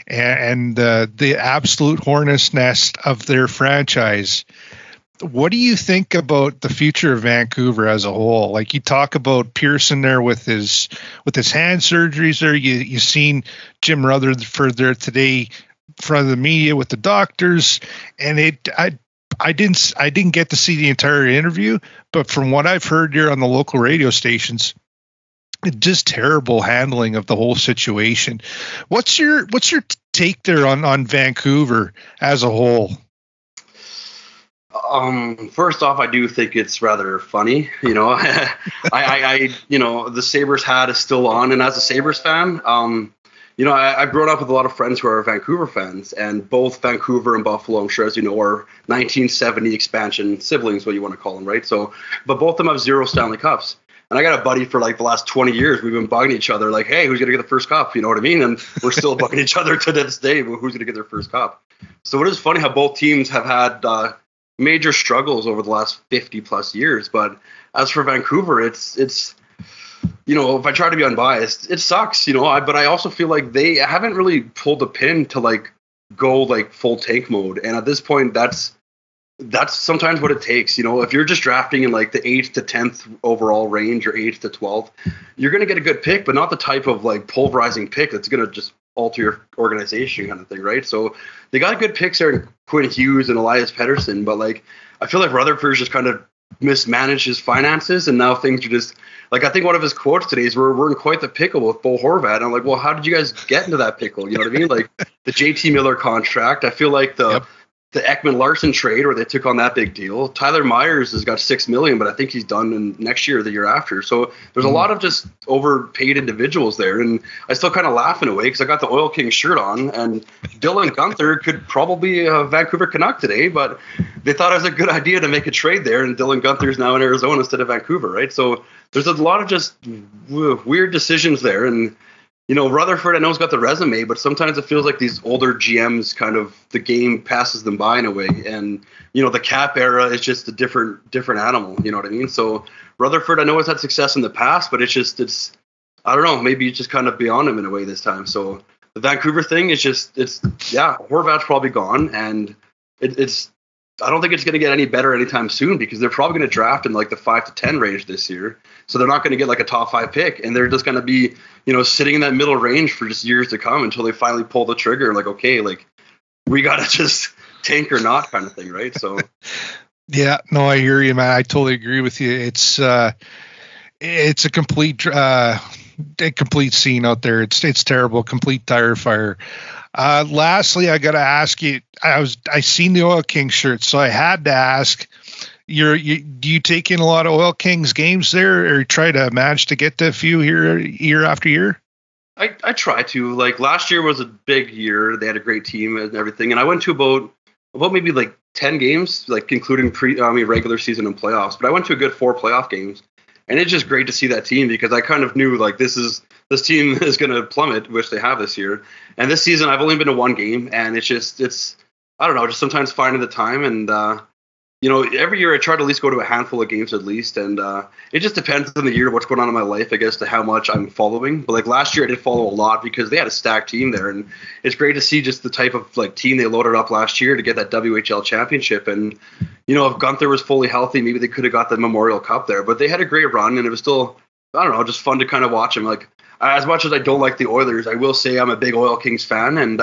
[SPEAKER 1] and the absolute hornet's nest of their franchise. What do you think about the future of Vancouver as a whole? Like, you talk about Pearson there with his hand surgeries there. You seen Jim Rutherford there today in front of the media with the doctors, and I didn't get to see the entire interview, but from what I've heard here on the local radio stations, just terrible handling of the whole situation. What's your take there on Vancouver as a whole?
[SPEAKER 2] First off, I do think it's rather funny. You know, the Sabres hat is still on, and as a Sabres fan, I've grown up with a lot of friends who are Vancouver fans, and both Vancouver and Buffalo, I'm sure, as you know, are 1970 expansion siblings, what you want to call them, right? So, but both of them have 0 Stanley Cups. And I got a buddy for like the last 20 years. We've been bugging each other like, hey, who's going to get the first cup? You know what I mean? And we're still bugging each other to this day. Who's going to get their first cup? So it is funny how both teams have had major struggles over the last 50 plus years. But as for Vancouver, it's if I try to be unbiased, it sucks, but I also feel like they haven't really pulled the pin to like go like full tank mode. And at this point, that's sometimes what it takes. If you're just drafting in like the 8th to 10th overall range or 8th to 12th, you're going to get a good pick, but not the type of like pulverizing pick that's going to just alter your organization kind of thing, right? So they got good picks there in Quinn Hughes and Elias Pettersson, but like I feel like Rutherford's just kind of mismanaged his finances, and now things are just like, I think one of his quotes today is we're in quite the pickle with Bo Horvat. And I'm like, well, how did you guys get into that pickle? You know what I mean? Like the JT Miller contract. I feel like the Ekman Larson trade where they took on that big deal. Tyler Myers has got $6 million, but I think he's done in next year or the year after. So there's a lot of just overpaid individuals there, and I still kind of laugh in a way because I got the Oil King shirt on, and Dylan Guenther could probably be a Vancouver Canuck today, but they thought it was a good idea to make a trade there, and Dylan Guenther's now in Arizona instead of Vancouver, right? So there's a lot of just weird decisions there, and Rutherford, I know, has got the resume, but sometimes it feels like these older GMs kind of, the game passes them by in a way. And, the cap era is just a different animal, you know what I mean? So Rutherford, I know, has had success in the past, but it's I don't know, maybe it's just kind of beyond him in a way this time. So the Vancouver thing is Horvat's probably gone, and I don't think it's going to get any better anytime soon because they're probably going to draft in like the 5 to 10 range this year. So they're not going to get like a top 5 pick, and they're just going to be, sitting in that middle range for just years to come until they finally pull the trigger. Like, okay, like we got to just tank or not kind of thing. Right. So.
[SPEAKER 1] Yeah, no, I hear you, man. I totally agree with you. It's a complete scene out there. It's terrible, complete tire fire. Lastly, I got to ask you, I seen the Oil Kings shirt, so I had to ask, do you take in a lot of Oil Kings games there, or try to manage to get to a few here year after year?
[SPEAKER 2] I try to. Like last year was a big year. They had a great team and everything, and I went to about maybe like 10 games, like including regular season and playoffs. But I went to a good 4 playoff games, and it's just great to see that team because I kind of knew like this team is going to plummet, which they have this year. And this season, I've only been to 1 game, and it's I don't know, just sometimes finding the time. And every year I try to at least go to a handful of games at least, and it just depends on the year, what's going on in my life, I guess, to how much I'm following. But like last year, I did follow a lot because they had a stacked team there, and it's great to see just the type of like team they loaded up last year to get that WHL championship. And if Guenther was fully healthy, maybe they could have got the Memorial Cup there. But they had a great run, and it was still, I don't know, just fun to kind of watch them. Like as much as I don't like the Oilers, I will say I'm a big Oil Kings fan, and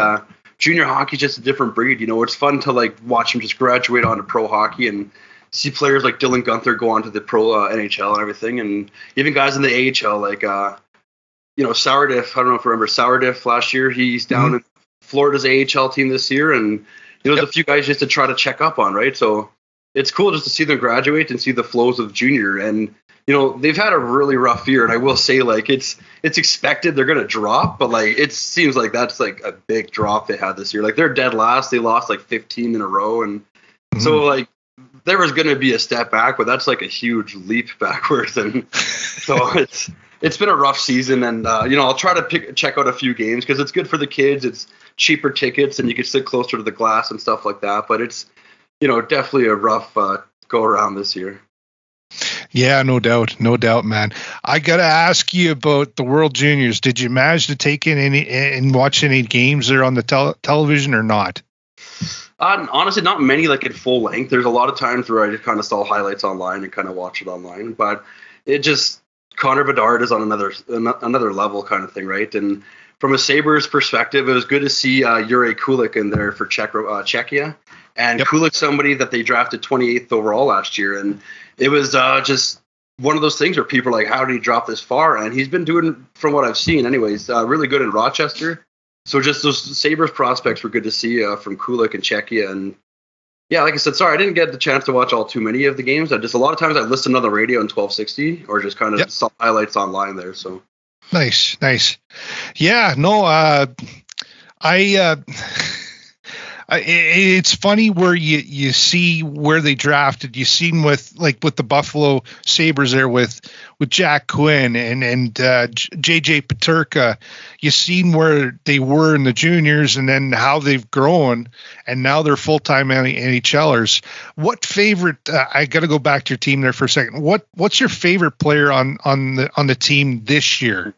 [SPEAKER 2] junior hockey is just a different breed. It's fun to like watch them just graduate onto pro hockey and see players like Dylan Guenther go on to the pro NHL and everything, and even guys in the AHL like Sourdiff. I don't know if you remember Sourdiff last year. He's down in Florida's AHL team this year, and there's a few guys just to try to check up on, right? So it's cool just to see them graduate and see the flows of junior. And they've had a really rough year, and I will say, like, it's expected they're going to drop, but, like, it seems like that's, like, a big drop they had this year. Like, they're dead last. They lost, like, 15 in a row, and so, like, there was going to be a step back, but that's, like, a huge leap backwards, and so it's been a rough season, and, I'll try to check out a few games because it's good for the kids. It's cheaper tickets, and you can sit closer to the glass and stuff like that, but it's, definitely a rough go-around this year.
[SPEAKER 1] Yeah, no doubt, man. I got to ask you about the World Juniors. Did you manage to take in any and watch any games there on the television or not?
[SPEAKER 2] Honestly, not many like in full length. There's a lot of times where I just kind of saw highlights online and kind of watch it online. But it just, Connor Bedard is on another level kind of thing, right? And from a Sabres perspective, it was good to see Juraj Kulich in there for Czechia. And Kulich's somebody that they drafted 28th overall last year. And it was just one of those things where people are like, how did he drop this far? And he's been doing, from what I've seen anyways, really good in Rochester. So just those Sabres prospects were good to see from Kulich and Czechia. And Yeah, like I said, sorry, I didn't get the chance to watch all too many of the games. I just a lot of times I listen on the radio in 1260 or just kind of saw highlights online there. So
[SPEAKER 1] Nice. Yeah, no, it's funny where you see where they drafted. You seen with the Buffalo Sabres there with Jack Quinn and JJ Peterka. You seen where they were in the juniors and then how they've grown, and now they're full-time NHLers. What favorite? I got to go back to your team there for a second. What's your favorite player on the team this year?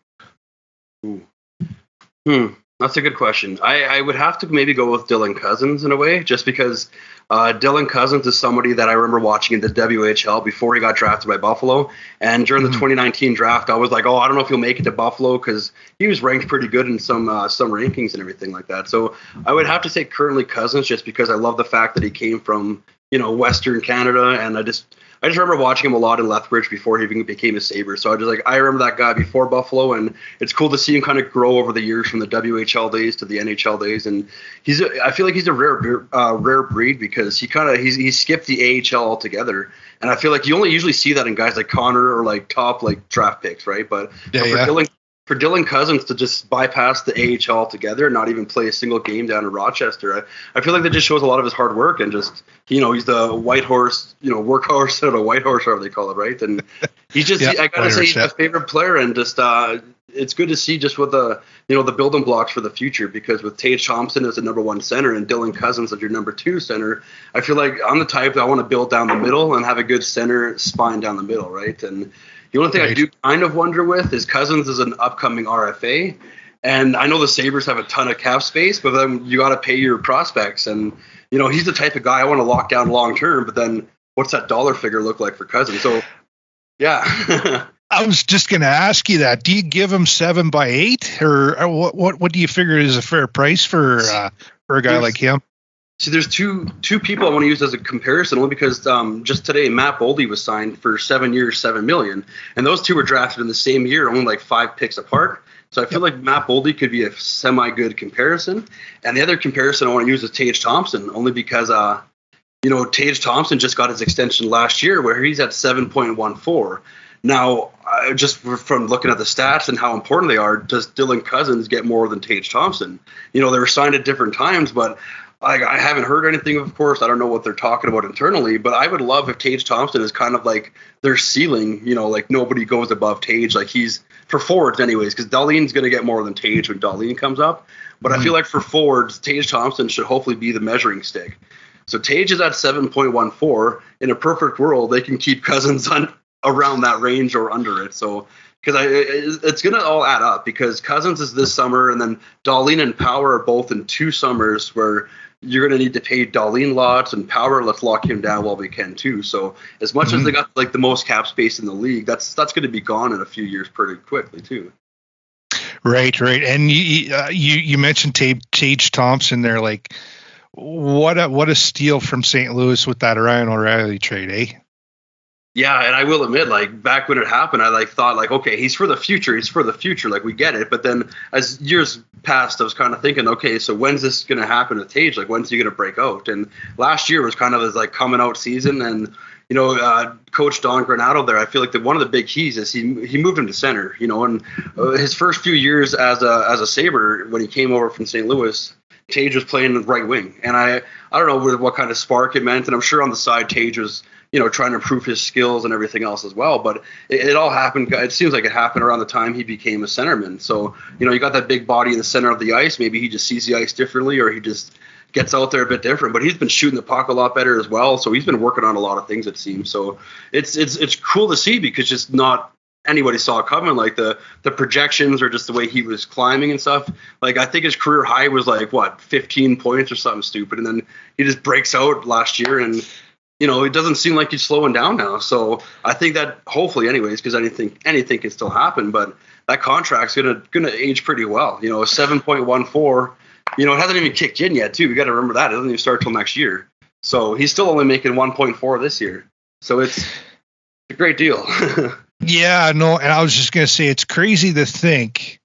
[SPEAKER 2] That's a good question. I would have to maybe go with Dylan Cousins in a way, just because Dylan Cousins is somebody that I remember watching in the WHL before he got drafted by Buffalo. And during the 2019 draft, I was like, I don't know if he'll make it to Buffalo because he was ranked pretty good in some rankings and everything like that. So I would have to say currently Cousins, just because I love the fact that he came from Western Canada, and I just remember watching him a lot in Lethbridge before he even became a Sabre. So I remember that guy before Buffalo, and it's cool to see him kind of grow over the years from the WHL days to the NHL days. And I feel like he's a rare breed because he skipped the AHL altogether. And I feel like you only usually see that in guys like Connor or like top draft picks, right? But for Dylan Cousins to just bypass the AHL altogether and not even play a single game down in Rochester, I feel like that just shows a lot of his hard work and just, he's the white horse, workhorse or the white horse, however they call it, right? And he's just, I gotta say, he's my favorite player, and just it's good to see just with the building blocks for the future, because with Tage Thompson as the number one center and Dylan Cousins as your number two center, I feel like I'm the type that I want to build down the middle and have a good center spine down the middle, right? And the only thing I do kind of wonder with is Cousins is an upcoming RFA, and I know the Sabres have a ton of cap space, but then you got to pay your prospects, and he's the type of guy I want to lock down long term, but then what's that dollar figure look like for Cousins? So yeah.
[SPEAKER 1] I was just going to ask you that. Do you give him 7 by 8, or what do you figure is a fair price for a guy like him?
[SPEAKER 2] See, there's two people I want to use as a comparison, only because just today Matt Boldy was signed for 7 years, $7 million, and those two were drafted in the same year, only 5 picks apart. So I feel like Matt Boldy could be a semi-good comparison. And the other comparison I want to use is Tage Thompson, only because Tage Thompson just got his extension last year, where he's at 7.14. Now, just from looking at the stats and how important they are, does Dylan Cousins get more than Tage Thompson? They were signed at different times, but I haven't heard anything, of course. I don't know what they're talking about internally, but I would love if Tage Thompson is kind of like their ceiling, nobody goes above Tage. He's for forwards anyways, because Dahlin's going to get more than Tage when Dahlin comes up. But I feel like for forwards, Tage Thompson should hopefully be the measuring stick. So Tage is at 7.14. In a perfect world, they can keep Cousins on around that range or under it. So because it's going to all add up, because Cousins is this summer, and then Dahlin and Power are both in 2 summers where you're going to need to pay Dahlin lots, and Power, let's lock him down while we can too. So as much as they got the most cap space in the league, that's going to be gone in a few years pretty quickly too.
[SPEAKER 1] Right. And you mentioned Tage Thompson there. What a steal from St. Louis with that Ryan O'Reilly trade, eh?
[SPEAKER 2] Yeah, and I will admit, back when it happened, I thought okay, he's for the future. We get it. But then as years passed, I was kind of thinking, okay, so when's this going to happen with Tage? When's he going to break out? And last year was kind of his coming out season. And Coach Don Granato there, I feel like one of the big keys is he moved him to center. And his first few years as a Sabre, when he came over from St. Louis, Tage was playing right wing, and I don't know what kind of spark it meant, and I'm sure on the side Tage was trying to improve his skills and everything else as well. But it all happened. It seems like it happened around the time he became a centerman. So, you got that big body in the center of the ice. Maybe he just sees the ice differently, or he just gets out there a bit different. But he's been shooting the puck a lot better as well. So he's been working on a lot of things, it seems. So it's cool to see, because just not anybody saw it coming. The projections or just the way he was climbing and stuff. I think his career high was 15 points or something stupid. And then he just breaks out last year, and it doesn't seem like he's slowing down now. So I think that hopefully anyways, because anything can still happen, but that contract's gonna age pretty well. 7.14, it hasn't even kicked in yet too. We got to remember that. It doesn't even start till next year. So he's still only making 1.4 this year. So it's a great deal.
[SPEAKER 1] Yeah, no, and I was just going to say, it's crazy to think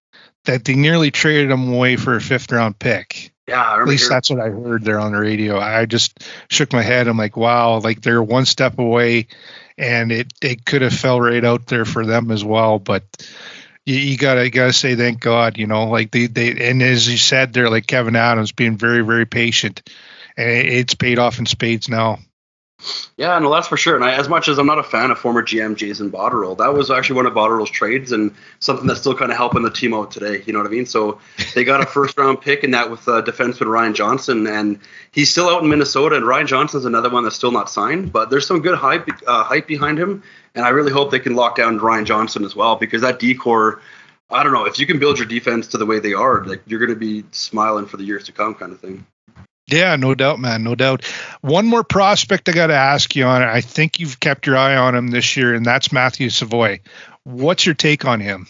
[SPEAKER 1] that they nearly traded him away for a 5th round pick.
[SPEAKER 2] Yeah, I
[SPEAKER 1] At
[SPEAKER 2] remember
[SPEAKER 1] least
[SPEAKER 2] hearing.
[SPEAKER 1] that's what I heard there on the radio. I just shook my head. I'm like, wow, like they're one step away, and it could have fell right out there for them as well. But you gotta say thank God, like they and as you said, they're like Kevin Adams being very, very patient, and it's paid off in spades now.
[SPEAKER 2] Yeah, no, that's for sure. And as much as I'm not a fan of former GM Jason Botterill, that was actually one of Botterill's trades and something that's still kind of helping the team out today. You know what I mean? So they got a first round pick in that with defenseman Ryan Johnson, and he's still out in Minnesota. And Ryan Johnson's another one that's still not signed, but there's some good hype behind him. And I really hope they can lock down Ryan Johnson as well, because that decor, I don't know, if you can build your defense to the way they are, like you're going to be smiling for the years to come, kind of thing.
[SPEAKER 1] Yeah, no doubt, man. No doubt. One more prospect I got to ask you on. I think you've kept your eye on him this year, and that's Matthew Savoie. What's your take on him?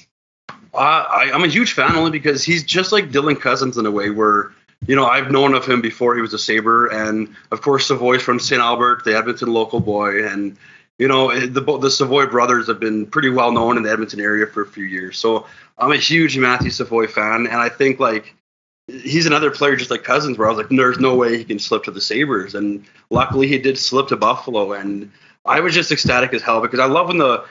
[SPEAKER 2] I'm a huge fan only because he's just like Dylan Cousins in a way where, I've known of him before he was a Sabre. And, of course, Savoie's from St. Albert, the Edmonton local boy. And, the Savoie brothers have been pretty well known in the Edmonton area for a few years. So I'm a huge Matthew Savoie fan. And I think, like, he's another player just like Cousins, where I was like, there's no way he can slip to the Sabres. And luckily he did slip to Buffalo. And I was just ecstatic as hell because I love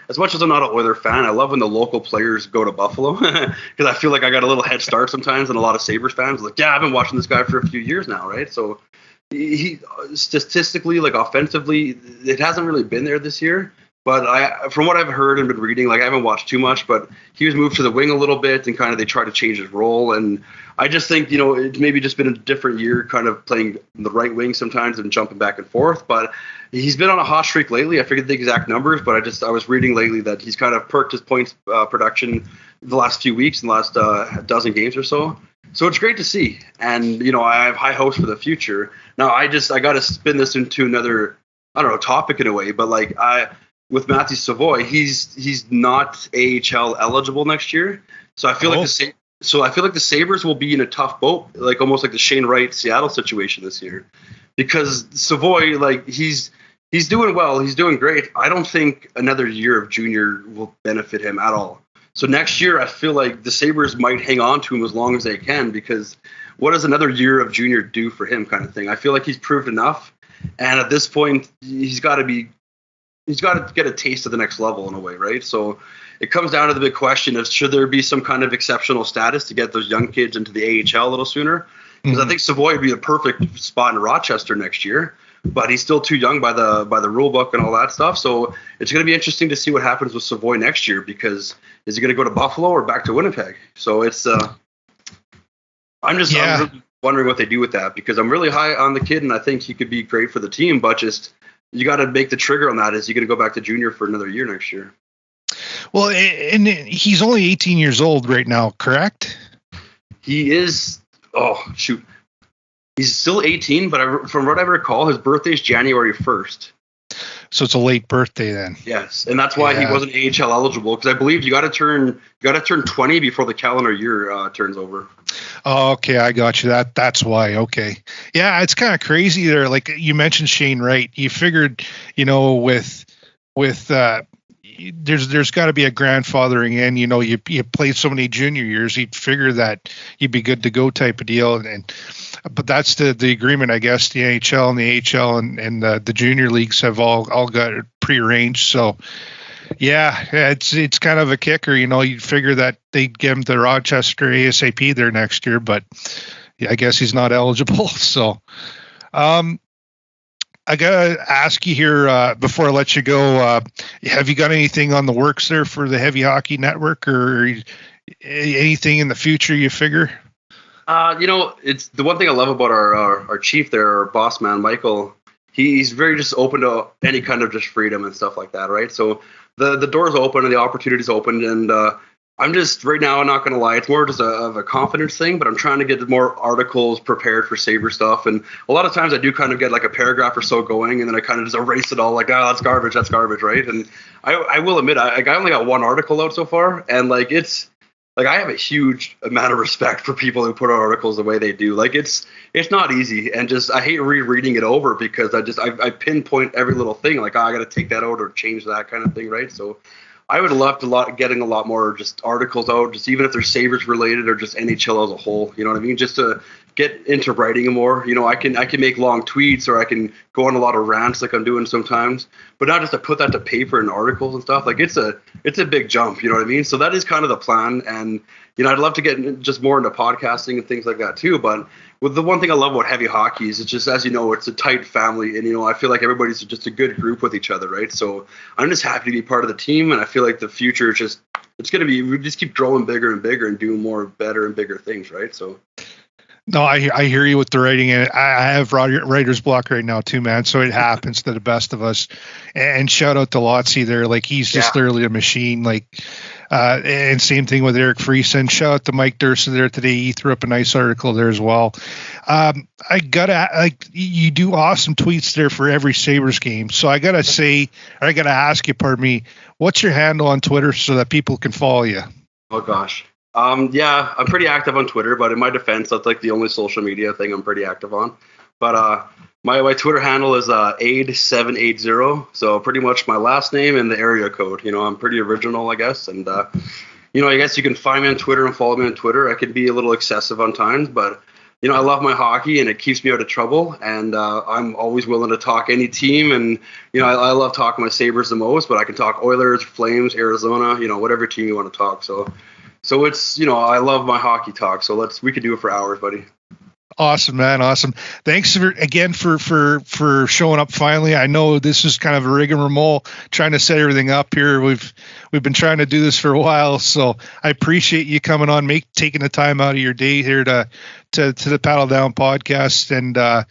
[SPEAKER 2] as much as I'm not an Oiler fan, I love when the local players go to Buffalo because I feel like I got a little head start sometimes than a lot of Sabres fans. Like, yeah, I've been watching this guy for a few years now, right? So he statistically, like offensively, it hasn't really been there this year. But from what I've heard and been reading, like I haven't watched too much, but he was moved to the wing a little bit and kind of they tried to change his role. And I just think, it's maybe just been a different year kind of playing the right wing sometimes and jumping back and forth. But he's been on a hot streak lately. I forget the exact numbers, but I was reading lately that he's kind of perked his points production the last few weeks and last dozen games or so. So it's great to see. And, I have high hopes for the future. Now, I got to spin this into another, I don't know, topic in a way, but like with Matthew Savoie, he's not AHL eligible next year. So I feel like the Sabres will be in a tough boat, like almost like the Shane Wright Seattle situation this year, because Savoie, like he's doing well, he's doing great. I don't think another year of junior will benefit him at all. So next year, I feel like the Sabres might hang on to him as long as they can, because what does another year of junior do for him, kind of thing? I feel like he's proved enough, and at this point, he's got to get a taste of the next level in a way, right? So it comes down to the big question of should there be some kind of exceptional status to get those young kids into the AHL a little sooner? Because I think Savoie would be the perfect spot in Rochester next year, but he's still too young by the rule book and all that stuff. So it's going to be interesting to see what happens with Savoie next year, because is he going to go to Buffalo or back to Winnipeg? So it's I'm really wondering what they do with that, because I'm really high on the kid and I think he could be great for the team, but just you got to make the trigger on that. Is he going to go back to junior for another year next year?
[SPEAKER 1] Well, and he's only 18 years old right now, correct?
[SPEAKER 2] He is. Oh, shoot. He's still 18, but from what I recall, his birthday is January 1st.
[SPEAKER 1] So it's a late birthday then.
[SPEAKER 2] Yes, and that's why he wasn't AHL eligible, because I believe you got to turn 20 before the calendar year turns over.
[SPEAKER 1] Oh, okay, I got you. That's why. Okay, yeah, it's kind of crazy there. Like you mentioned Shane Wright. You figured, with there's got to be a grandfathering in. You played so many junior years, you'd figure that you'd be good to go type of deal. But that's the agreement, I guess. The NHL and the AHL and the junior leagues have all got it prearranged. So yeah, it's kind of a kicker. You'd figure that they'd give him to Rochester ASAP there next year, but yeah, I guess he's not eligible. So I gotta ask you here before I let you go. Have you got anything on the works there for the Heavy Hockey Network, or anything in the future you figure?
[SPEAKER 2] It's the one thing I love about our chief there, our boss man, Michael. He's very just open to any kind of just freedom and stuff like that, right? So the door's open and the opportunity's open, and I'm just right now, I'm not going to lie, it's more just of a confidence thing, but I'm trying to get more articles prepared for Sabre stuff. And a lot of times I do kind of get like a paragraph or so going, and then I kind of just erase it all, like, oh, that's garbage, right? And I will admit, I only got one article out so far, and like it's like I have a huge amount of respect for people who put out articles the way they do. Like it's not easy, and just I hate rereading it over because I pinpoint every little thing, like, oh, I got to take that out or change that kind of thing, right? So I would love to getting a lot more just articles out, just even if they're Sabres related or just NHL as a whole. You know what I mean? Just to get into writing more. You know, I can make long tweets or I can go on a lot of rants like I'm doing sometimes, but not just to put that to paper and articles and stuff. Like it's a big jump. You know what I mean? So that is kind of the plan. And you know, I'd love to get just more into podcasting and things like that too. But with the one thing I love about heavy hockey is it's just, as you know, it's a tight family, and you know, I feel like everybody's just a good group with each other, right? So I'm just happy to be part of the team, and I feel like the future is just it's going to be we just keep growing bigger and bigger and doing more, better and bigger things, right? So.
[SPEAKER 1] No, I hear you with the writing, and I have writer's block right now too, man. So it happens to the best of us. And shout out to Lotzi there, like he's just literally a machine. Like, and same thing with Eric Friesen. Shout out to Mike Dursa there today. He threw up a nice article there as well. I gotta you do awesome tweets there for every Sabres game. So I gotta ask you, pardon me, what's your handle on Twitter so that people can follow you?
[SPEAKER 2] Oh gosh. Yeah, I'm pretty active on Twitter, but in my defense, that's like the only social media thing I'm pretty active on. But my Twitter handle is AID780, so pretty much my last name and the area code. You know, I'm pretty original, I guess. And you know, I guess you can find me on Twitter and follow me on Twitter. I can be a little excessive on times, but you know, I love my hockey and it keeps me out of trouble. And I'm always willing to talk any team. And you know, I love talking my Sabres the most, but I can talk Oilers, Flames, Arizona. You know, whatever team you want to talk. So it's, you know, I love my hockey talk. So we could do it for hours, buddy.
[SPEAKER 1] Awesome, man. Awesome. Thanks again for showing up finally. I know this is kind of a rigmarole trying to set everything up here. We've been trying to do this for a while, so I appreciate you coming on, taking the time out of your day here to the Paddle Down podcast. And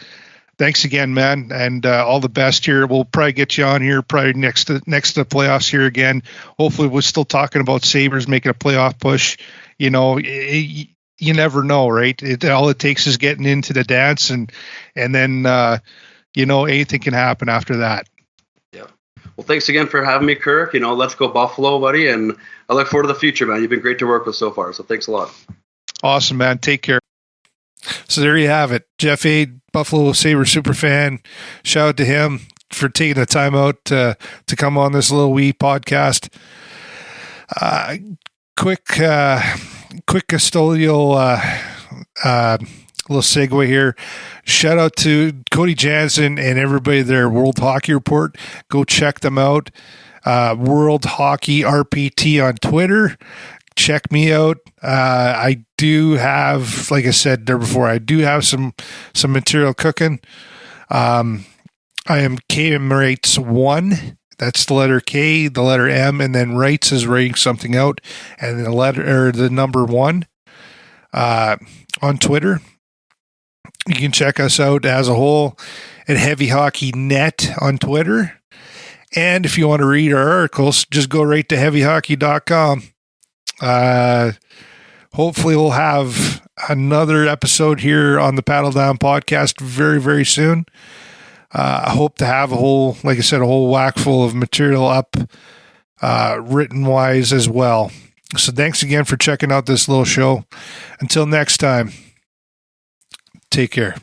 [SPEAKER 1] thanks again, man, and all the best here. We'll probably get you on here probably next to the playoffs here again. Hopefully, we're still talking about Sabres making a playoff push. You know, you never know, right? All it takes is getting into the dance, and then you know, anything can happen after that.
[SPEAKER 2] Yeah. Well, thanks again for having me, Kirk. You know, let's go Buffalo, buddy, and I look forward to the future, man. You've been great to work with so far, so thanks a lot.
[SPEAKER 1] Awesome, man. Take care. So there you have it. Jeff Aid, Buffalo Sabres superfan. Shout out to him for taking the time out to come on this little wee podcast. Quick custodial little segue here. Shout out to Cody Jansen and everybody there, World Hockey Report. Go check them out. World Hockey RPT on Twitter. Check me out. I do have, like I said there before, I do have some material cooking. I am KM Rates 1. That's the letter K, the letter M, and then Writes is writing something out, and the number 1 on Twitter. You can check us out as a whole at Heavy Hockey Net on Twitter. And if you want to read our articles, just go right to heavyhockey.com. Hopefully we'll have another episode here on the Paddle Down podcast very, very soon. I hope to have a whole whack full of material up, written wise as well. So thanks again for checking out this little show. Until next time, take care.